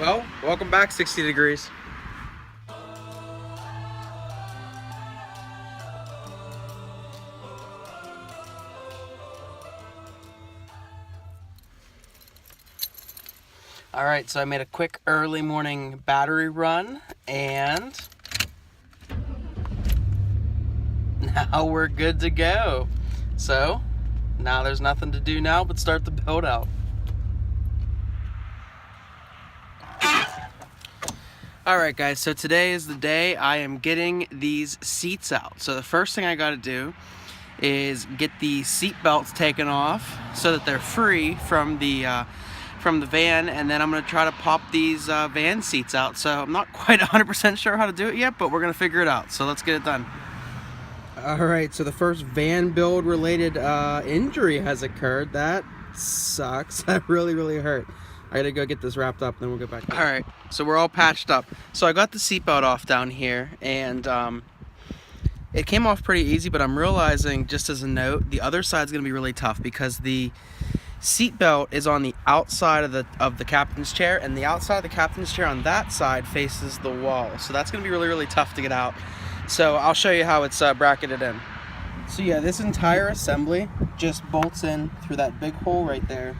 Well, welcome back 60 degrees. Alright, so I made a quick early morning battery run, and now we're good to go. So, now there's nothing to do now but start the build out. Alright guys, so today is the day I am getting these seats out. So the first thing I gotta do is get the seat belts taken off so that they're free from the van, and then I'm gonna try to pop these van seats out. So I'm not quite 100% sure how to do it yet, but we're gonna figure it out. So let's get it done. Alright, so the first van build related injury has occurred. That sucks. That really hurt. I gotta go get this wrapped up, then we'll get back. Alright, so we're all patched up. So I got the seatbelt off down here, and it came off pretty easy, but I'm realizing, just as a note, the other side's gonna be really tough because the seatbelt is on the outside of the captain's chair, and the outside of the captain's chair on that side faces the wall. So that's gonna be really tough to get out. So I'll show you how it's bracketed in. So yeah, this entire assembly just bolts in through that big hole right there,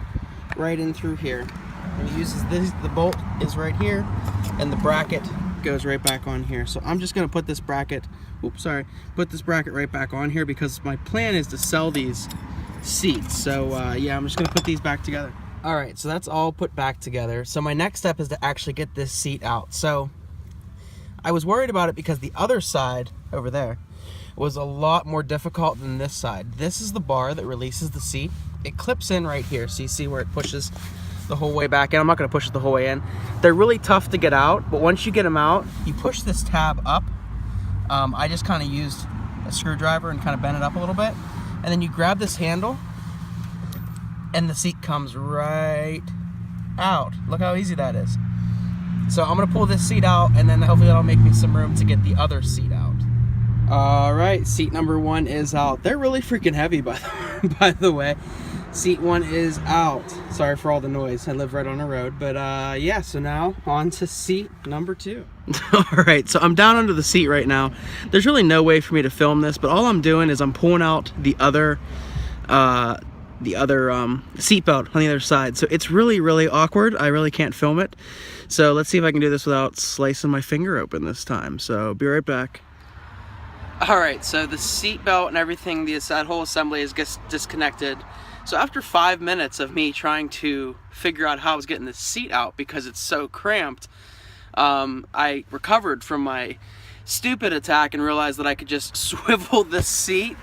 right in through here. And it uses this, the bolt is right here, and the bracket goes right back on here. So I'm just gonna put this bracket, put this bracket right back on here because my plan is to sell these seats. So yeah, I'm just gonna put these back together. All right, so that's all put back together. So my next step is to actually get this seat out. So I was worried about it because the other side over there was a lot more difficult than this side. This is the bar that releases the seat. It clips in right here, so you see where it pushes the whole way back in. I'm not gonna push it the whole way in. They're really tough to get out, but once you get them out, you push this tab up. I just kind of used a screwdriver and kind of bent it up a little bit, and then you grab this handle, and the seat comes right out. Look how easy that is. So I'm gonna pull this seat out, and then hopefully that'll make me some room to get the other seat out. All right, seat number one is out. They're really freaking heavy, by the way. Seat one is out. Sorry for all the noise. I live right on the road. But yeah, so now on to seat number two. All right, so I'm down under the seat right now. There's really no way for me to film this, but all I'm doing is I'm pulling out the other seat belt on the other side. So it's really awkward. I really can't film it. So let's see if I can do this without slicing my finger open this time. So be right back. All right, so the seat belt and everything, that whole assembly is disconnected. So after 5 minutes of me trying to figure out how I was getting this seat out because it's so cramped, I recovered from my stupid attack and realized that I could just swivel this seat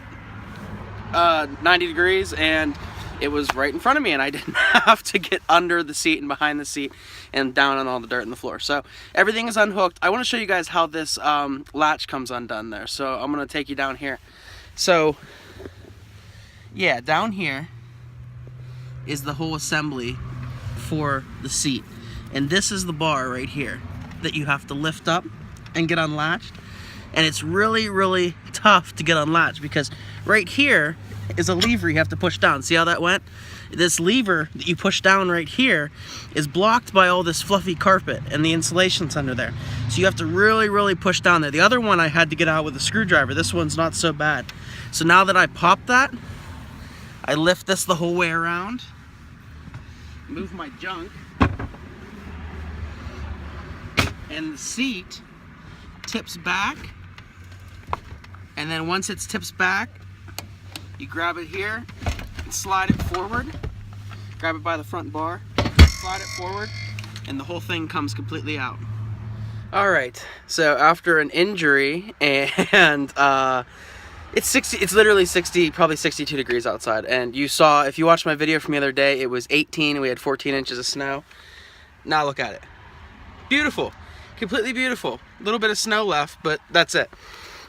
90 degrees and it was right in front of me, and I didn't have to get under the seat and behind the seat and down on all the dirt in the floor. So everything is unhooked. I want to show you guys how this latch comes undone there. So I'm going to take you down here. So yeah, down here is the whole assembly for the seat, and this is the bar right here that you have to lift up and get unlatched, and it's really tough to get unlatched because right here is a lever you have to push down. See how that went? This lever that you push down right here is blocked by all this fluffy carpet and the insulation's under there, so you have to really push down there. The other one I had to get out with a screwdriver. This one's not so bad. So now that I pop that, I lift this the whole way around, move my junk, and the seat tips back, and then once it tips back, you grab it here and slide it forward, grab it by the front bar, slide it forward, and the whole thing comes completely out. All right, so after an injury and it's literally 60, probably 62 degrees outside. And you saw, if you watched my video from the other day, it was 18 and we had 14 inches of snow. Now look at it. Beautiful, completely beautiful. A little bit of snow left, but that's it.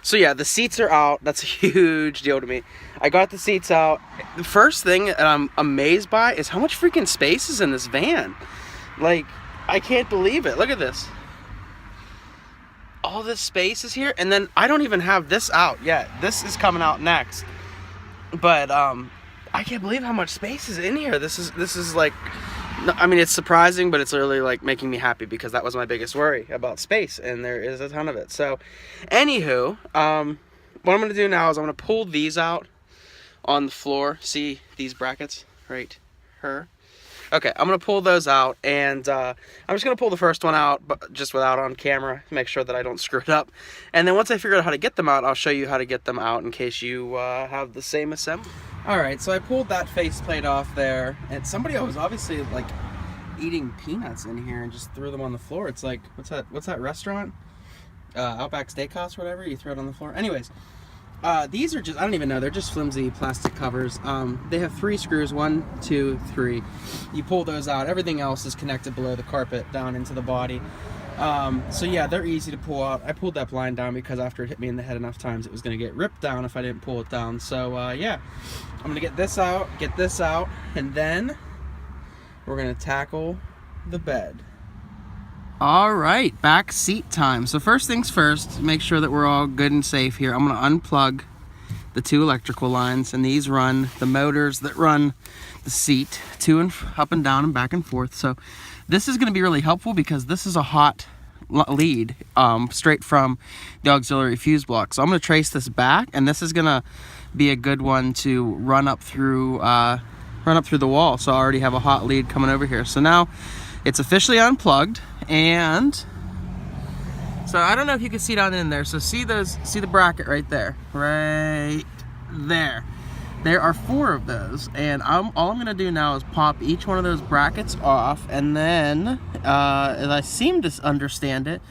So yeah, the seats are out. That's a huge deal to me. I got the seats out. The first thing that I'm amazed by is how much freaking space is in this van. Like, I can't believe it. Look at this. All this space is here, and then I don't even have this out yet. This is coming out next. But I can't believe how much space is in here. This is like No, I mean, it's surprising, but it's really like making me happy because that was my biggest worry about space, and there is a ton of it. So, anywho, what I'm gonna do now is I'm gonna pull these out on the floor. See these brackets right here? Okay, I'm gonna pull those out, and I'm just gonna pull the first one out, but just without on camera, make sure that I don't screw it up. And then once I figure out how to get them out, I'll show you how to get them out in case you have the same assembly. All right, so I pulled that faceplate off there, and somebody was obviously like eating peanuts in here and just threw them on the floor. It's like, what's that restaurant? Outback Steakhouse or whatever. You throw it on the floor. Anyways. These are just, I don't even know, they're just flimsy plastic covers. They have 3 screws, 1, 2, 3. You pull those out. Everything else is connected below the carpet down into the body. So yeah, they're easy to pull out. I pulled that blind down because after it hit me in the head enough times, it was going to get ripped down if I didn't pull it down. So yeah, I'm going to get this out, and then we're going to tackle the bed. All right, back seat time. So first things first, make sure that we're all good and safe here. I'm gonna unplug the 2 electrical lines, and these run the motors that run the seat up and down and back and forth. So this is gonna be really helpful because this is a hot lead straight from the auxiliary fuse block. So I'm gonna trace this back, and this is gonna be a good one to run up through the wall. So I already have a hot lead coming over here. So now it's officially unplugged, and so I don't know if you can see down in there. So see the bracket right there, right there. There are 4 of those, and all I'm gonna do now is pop each one of those brackets off, and then, as I seem to understand it,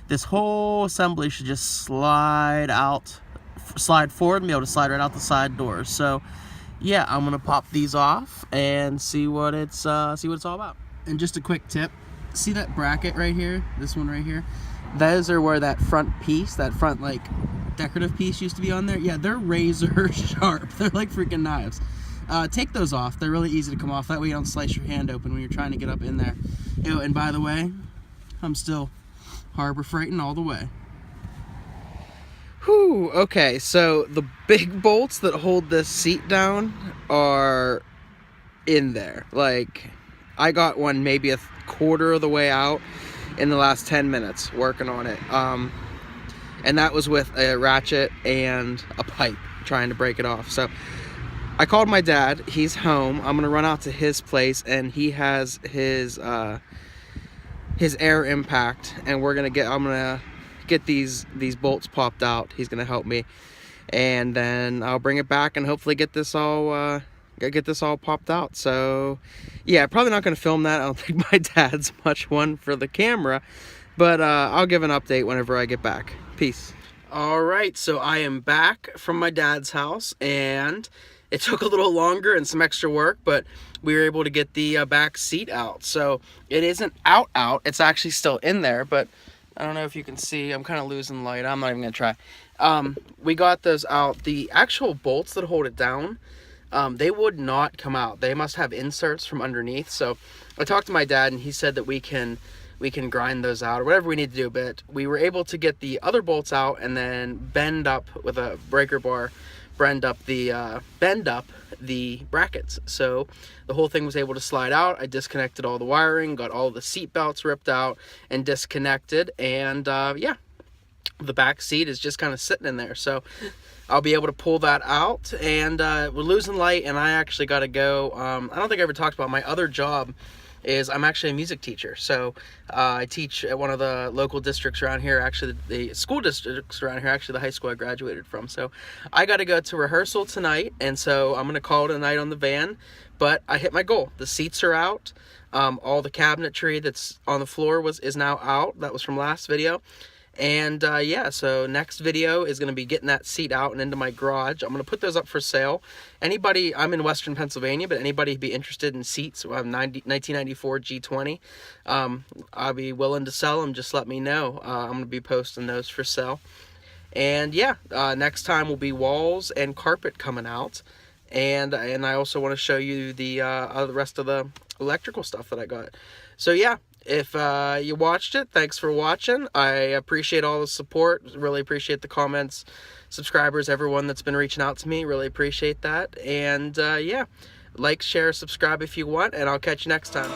this whole assembly should just slide forward, and be able to slide right out the side doors. So yeah, I'm gonna pop these off and see what it's all about. And just a quick tip, see that bracket right here, this one right here? Those are where that front piece, that front like decorative piece used to be on there. Yeah, they're razor sharp. They're like freaking knives. Take those off. They're really easy to come off. That way you don't slice your hand open when you're trying to get up in there. Oh, and by the way, I'm still Harbor Freighting all the way. Whew, okay, so the big bolts that hold this seat down are in there. Like, I got one maybe a quarter of the way out in the last 10 minutes working on it. And that was with a ratchet and a pipe trying to break it off. So I called my dad. He's home. I'm gonna run out to his place, and he has his air impact, and I'm gonna get these bolts popped out. He's gonna help me, and then I'll bring it back and hopefully get this all popped out. So yeah, probably not going to film that. I don't think my dad's much one for the camera, but I'll give an update whenever I get back. Peace. All right, so I am back from my dad's house, and it took a little longer and some extra work, but we were able to get the back seat out. So it isn't out, it's actually still in there, but I don't know if you can see, I'm kind of losing light. I'm not even gonna try. We got those out. The actual bolts that hold it down, they would not come out. They must have inserts from underneath. So I talked to my dad, and he said that we can grind those out or whatever we need to do. But we were able to get the other bolts out and then bend up with a breaker bar, bend up the brackets. So the whole thing was able to slide out. I disconnected all the wiring, got all the seat belts ripped out and disconnected, and yeah, the back seat is just kind of sitting in there. So I'll be able to pull that out, and we're losing light, and I actually got to go. I don't think I ever talked about my other job is I'm actually a music teacher. So I teach at one of the local districts around here, actually the school districts around here, actually the high school I graduated from. So I got to go to rehearsal tonight, and so I'm going to call it a night on the van, but I hit my goal. The seats are out. All the cabinetry that's on the floor is now out. That was from last video. And yeah, so next video is going to be getting that seat out and into my garage. I'm going to put those up for sale. Anybody, I'm in Western Pennsylvania, but anybody who'd be interested in seats, 1994 G20, I'll be willing to sell them. Just let me know. I'm going to be posting those for sale. And yeah, next time will be walls and carpet coming out. And I also want to show you the rest of the electrical stuff that I got. So yeah. If you watched it, thanks for watching. I appreciate all the support. Really appreciate the comments, subscribers, everyone that's been reaching out to me. Really appreciate that. And yeah, like, share, subscribe if you want, and I'll catch you next time.